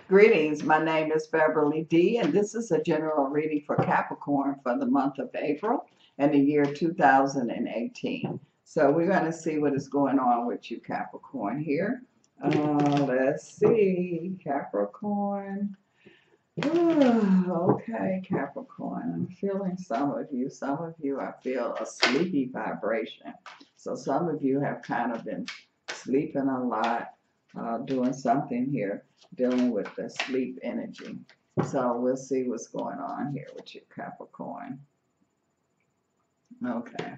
Greetings, my name is Beverly D, and this is a general reading for Capricorn for the month of April and the year 2018. So we're going to see what is going on with you, Capricorn, here. Let's see, Capricorn. Okay, Capricorn, I'm feeling some of you, I feel a sleepy vibration. So some of you have kind of been sleeping a lot, doing something here, dealing with the sleep energy. So we'll see what's going on here with you, Capricorn. Okay.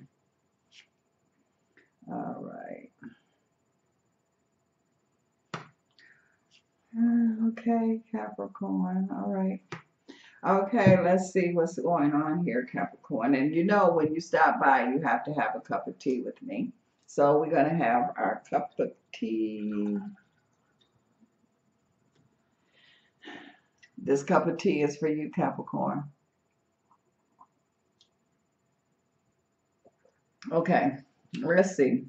All right. Okay, Capricorn. All right. Okay, let's see what's going on here, Capricorn. And you know, when you stop by, you have to have a cup of tea with me. So we're going to have our cup of tea. This cup of tea is for you, Capricorn. Okay, let's see.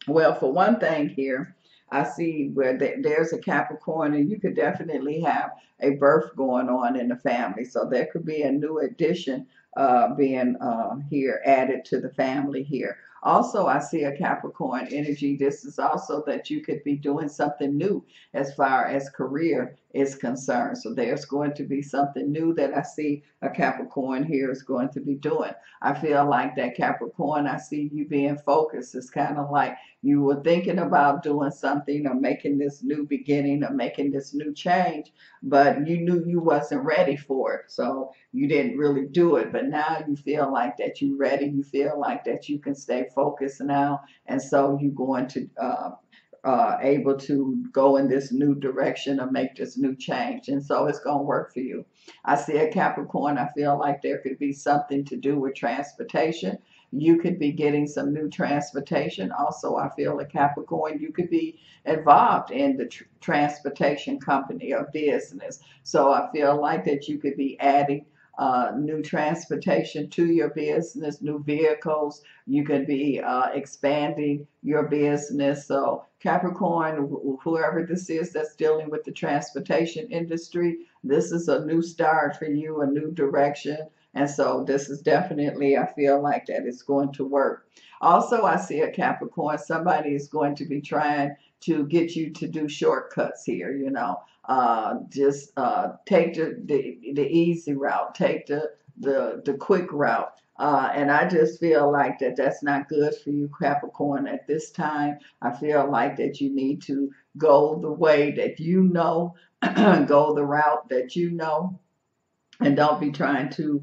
Well, for one thing here, I see where there's a Capricorn, and you could definitely have a birth going on in the family. So there could be a new addition being here added to the family here. Also, I see a Capricorn energy. This is also that you could be doing something new as far as career is concerned. So there's going to be something new that I see a Capricorn here is going to be doing. I feel like that Capricorn, I see you being focused. It's kind of like you were thinking about doing something or making this new beginning or making this new change, but you knew you wasn't ready for it. So you didn't really do it. But now you feel like that you're ready. You feel like that you can stay focused now. And so you're going to able to go in this new direction or make this new change. And so it's going to work for you. I see a Capricorn. I feel like there could be something to do with transportation. You could be getting some new transportation. Also, I feel a Capricorn, you could be involved in the transportation company or business. So I feel like that you could be adding new transportation to your business, new vehicles. You could be expanding your business. So Capricorn, whoever this is that's dealing with the transportation industry, this is a new start for you, a new direction. And so this is definitely, I feel like that it's going to work. Also, I see a Capricorn, somebody is going to be trying to get you to do shortcuts here, you know. Just take the easy route, take the quick route. And I just feel like that that's not good for you, Capricorn, at this time. I feel like that you need to go the way that you know, go the route that you know, and don't be trying to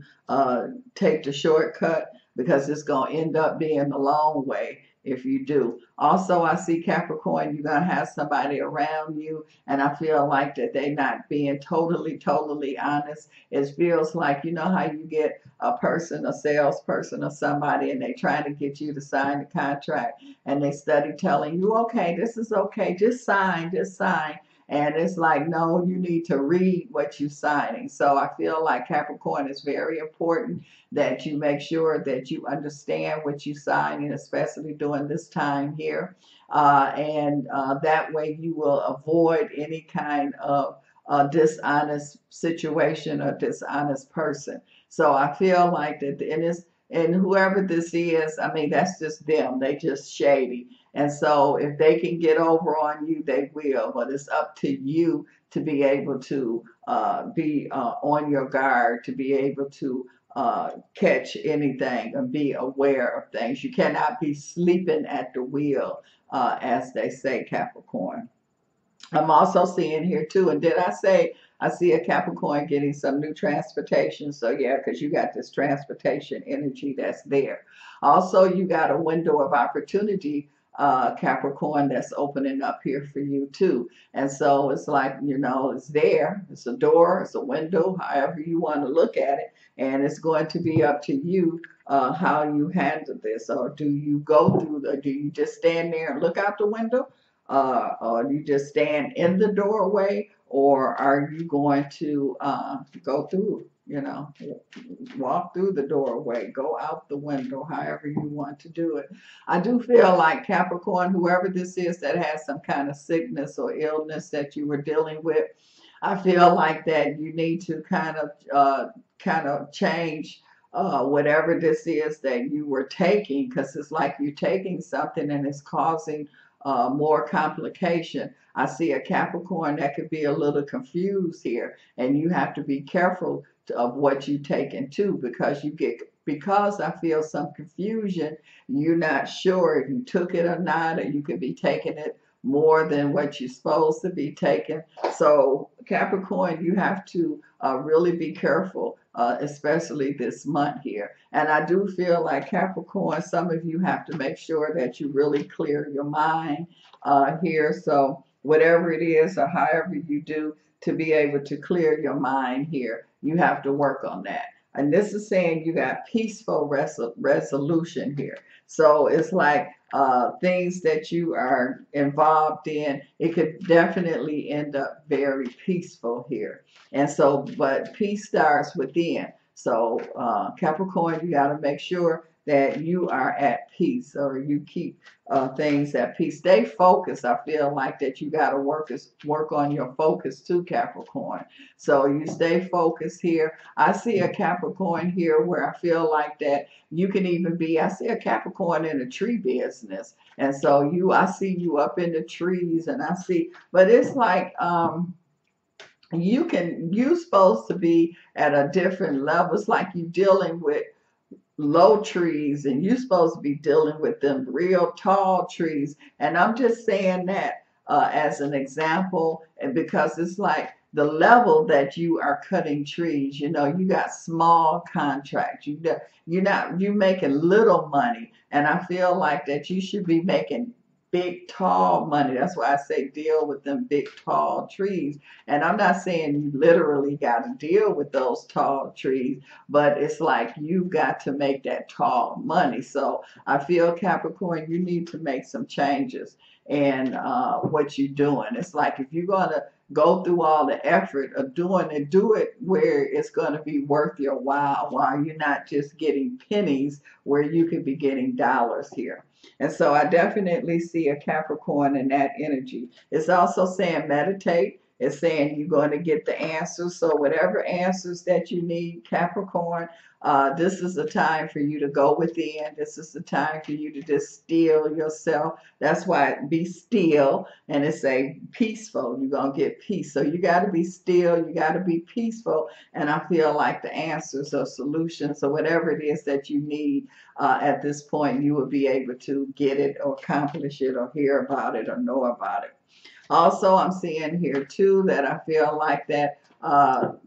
take the shortcut, because it's going to end up being a long way if you do. Also, I see Capricorn, you're going to have somebody around you, and I feel like that they're not being totally honest. It feels like, you know how you get a person, a salesperson or somebody, and they trying to get you to sign the contract, and they study telling you, okay, this is okay, just sign, just sign. And it's like, no, you need to read what you're signing. So I feel like Capricorn is very important that you make sure that you understand what you sign, and especially during this time here. And that way you will avoid any kind of dishonest situation or dishonest person. So I feel like that, and whoever this is, I mean, that's just them. They just shady. And so if they can get over on you, they will. But it's up to you to be able to be on your guard, to be able to catch anything and be aware of things. You cannot be sleeping at the wheel, as they say, Capricorn. I'm also seeing here too, and did I say I see a Capricorn getting some new transportation? So yeah, because you got this transportation energy that's there. Also, you got a window of opportunity, Capricorn, that's opening up here for you too. And so it's like, you know, it's there. It's a door, it's a window, however you want to look at it. And it's going to be up to you how you handle this. Or do you go through do you just stand there and look out the window? Or you just stand in the doorway, or are you going to go through you know, walk through the doorway, go out the window, however you want to do it. I do feel like Capricorn, whoever this is that has some kind of sickness or illness that you were dealing with, I feel like that you need to kind of change whatever this is that you were taking, because it's like you're taking something and it's causing more complication. I see a Capricorn that could be a little confused here, and you have to be careful of what you take into, because I feel some confusion. You're not sure if you took it or not, or you could be taking it more than what you're supposed to be taking. So Capricorn, you have to really be careful, especially this month here. And I do feel like Capricorn, some of you have to make sure that you really clear your mind here. So whatever it is or however you do to be able to clear your mind here, you have to work on that. And this is saying you got peaceful resolution here. So it's like things that you are involved in, it could definitely end up very peaceful here. And so, but peace starts within. So, Capricorn, you got to make sure that you are at peace, or you keep things at peace. Stay focused. I feel like that you got to work on your focus too, Capricorn. So you stay focused here. I see a Capricorn here where I feel like that you can even be, I see a Capricorn in a tree business. And so I see you up in the trees, and I see, but it's like, you're supposed to be at a different level. It's like you're dealing with low trees, and you're supposed to be dealing with them real tall trees. And I'm just saying that as an example, and because it's like the level that you are cutting trees, you know, you got small contracts. You're making little money, and I feel like that you should be making big tall money. That's why I say deal with them big tall trees. And I'm not saying you literally got to deal with those tall trees, but it's like you've got to make that tall money. So I feel, Capricorn, you need to make some changes in what you're doing. It's like if you're going to go through all the effort of doing it, do it where it's going to be worth your while you're not just getting pennies, where you could be getting dollars here. And so I definitely see a Capricorn in that energy. It's also saying meditate. It's saying you're going to get the answers. So whatever answers that you need, Capricorn, this is the time for you to go within. This is the time for you to just still yourself. That's why be still, and it's a peaceful. You're going to get peace. So you got to be still. You got to be peaceful. And I feel like the answers or solutions or whatever it is that you need at this point, you will be able to get it or accomplish it or hear about it or know about it. Also, I'm seeing here too that I feel like that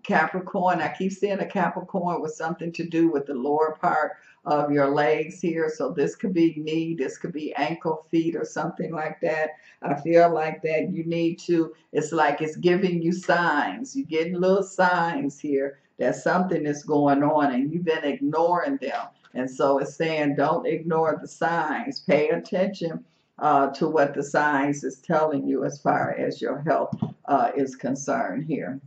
Capricorn, I keep seeing a Capricorn with something to do with the lower part of your legs here. So this could be knee, this could be ankle, feet, or something like that. I feel like that you need to, it's like it's giving you signs. You're getting little signs here that something is going on and you've been ignoring them. And so it's saying don't ignore the signs. Pay attention to what the signs is telling you as far as your health is concerned here.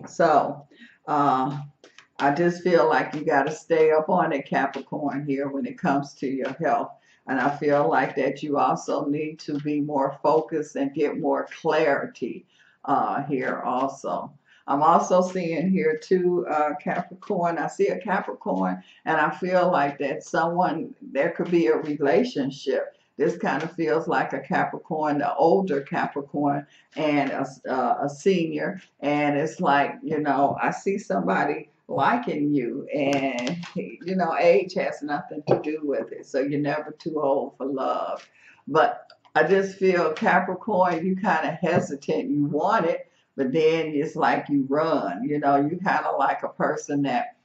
So I just feel like you got to stay up on it, Capricorn, here when it comes to your health. And I feel like that you also need to be more focused and get more clarity here also. I'm also seeing here too, Capricorn. I see a Capricorn, and I feel like that there could be a relationship. This kind of feels like a Capricorn, the older Capricorn, and a senior. And it's like, you know, I see somebody liking you, and, you know, age has nothing to do with it. So you're never too old for love. But I just feel, Capricorn, you kind of hesitant. You want it, but then it's like you run. You know, you kind of like a person that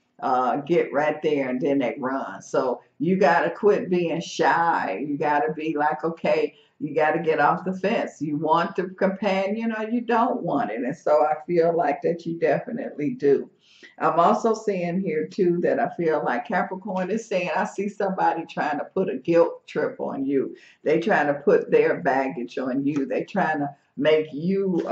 get right there and then they run. So you got to quit being shy. You got to be like, okay, you got to get off the fence. You want the companion or you don't want it. And so I feel like that you definitely do. I'm also seeing here too that I feel like Capricorn is saying, I see somebody trying to put a guilt trip on you. They trying to put their baggage on you. They trying to make you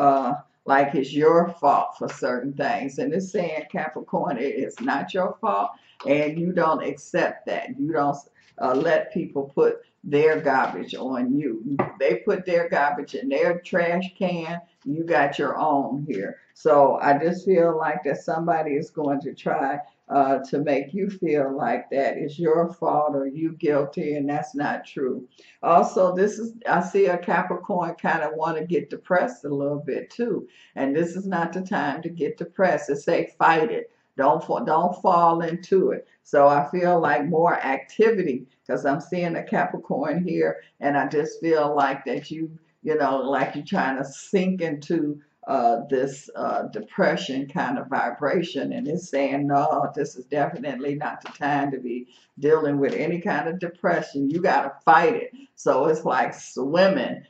like it's your fault for certain things. And it's saying, Capricorn, it is not your fault, and you don't accept that. You don't let people put their garbage on you. They put their garbage in their trash can. You got your own here. So I just feel like that somebody is going to try to make you feel like that it's your fault or you guilty, and that's not true. Also, I see a Capricorn kind of want to get depressed a little bit too, and this is not the time to get depressed. It say fight it. Don't fall into it. So I feel like more activity, because I'm seeing a Capricorn here, and I just feel like that like you're trying to sink into this depression kind of vibration, and it's saying, no, this is definitely not the time to be dealing with any kind of depression. You got to fight it. So it's like swimming,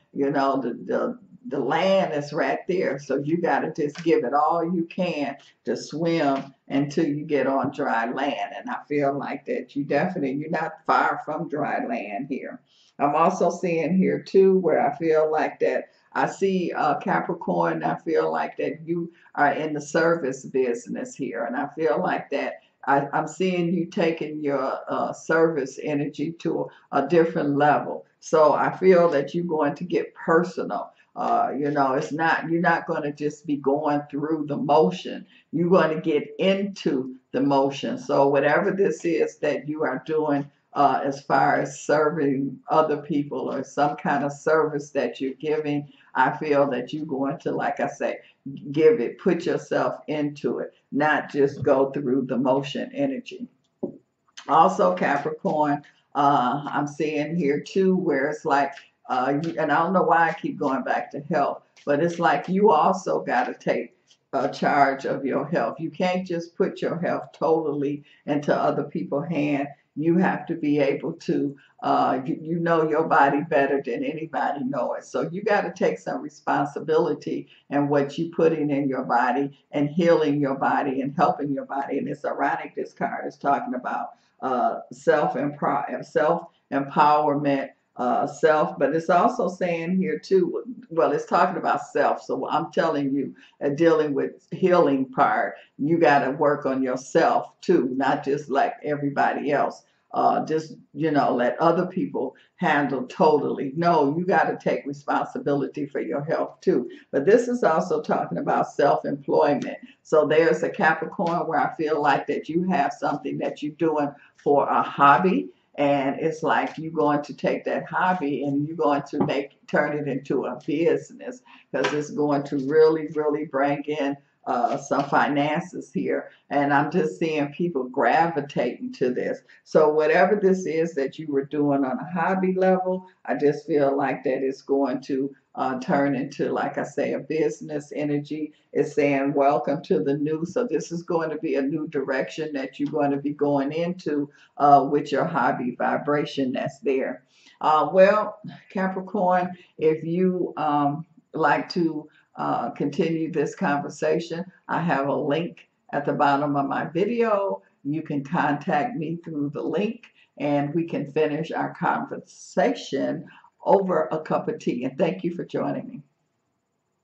the land is right there. So you got to just give it all you can to swim until you get on dry land. And I feel like that you're not far from dry land here. I'm also seeing here too, where I feel like that I see Capricorn. I feel like that you are in the service business here. And I feel like that I'm seeing you taking your service energy to a different level. So I feel that you're going to get personal. You're not going to just be going through the motion. You're going to get into the motion. So whatever this is that you are doing, as far as serving other people or some kind of service that you're giving, I feel that you're going to, like I say, put yourself into it, not just go through the motion energy. Also, Capricorn, I'm seeing here too, where it's like, and I don't know why I keep going back to health, but it's like you also got to take charge of your health. You can't just put your health totally into other people's hands. You have to be able to, you know your body better than anybody know it. So you got to take some responsibility in what you putting in your body and healing your body and helping your body. And it's ironic, this card is talking about self-empowerment, but it's also saying here too, well, it's talking about self. So I'm telling you, dealing with healing part, you got to work on yourself too, not just like everybody else. Let other people handle totally. No, you got to take responsibility for your health too. But this is also talking about self-employment. So there's a Capricorn where I feel like that you have something that you're doing for a hobby. And it's like you're going to take that hobby and you're going to turn it into a business, because it's going to really, really bring in some finances here. And I'm just seeing people gravitating to this. So whatever this is that you were doing on a hobby level, I just feel like that it's going to turn into, like I say, a business energy. It's saying welcome to the new. So this is going to be a new direction that you're going to be going into with your hobby vibration that's there. Well, Capricorn, if you like to continue this conversation, I have a link at the bottom of my video. You can contact me through the link and we can finish our conversation over a cup of tea. And thank you for joining me.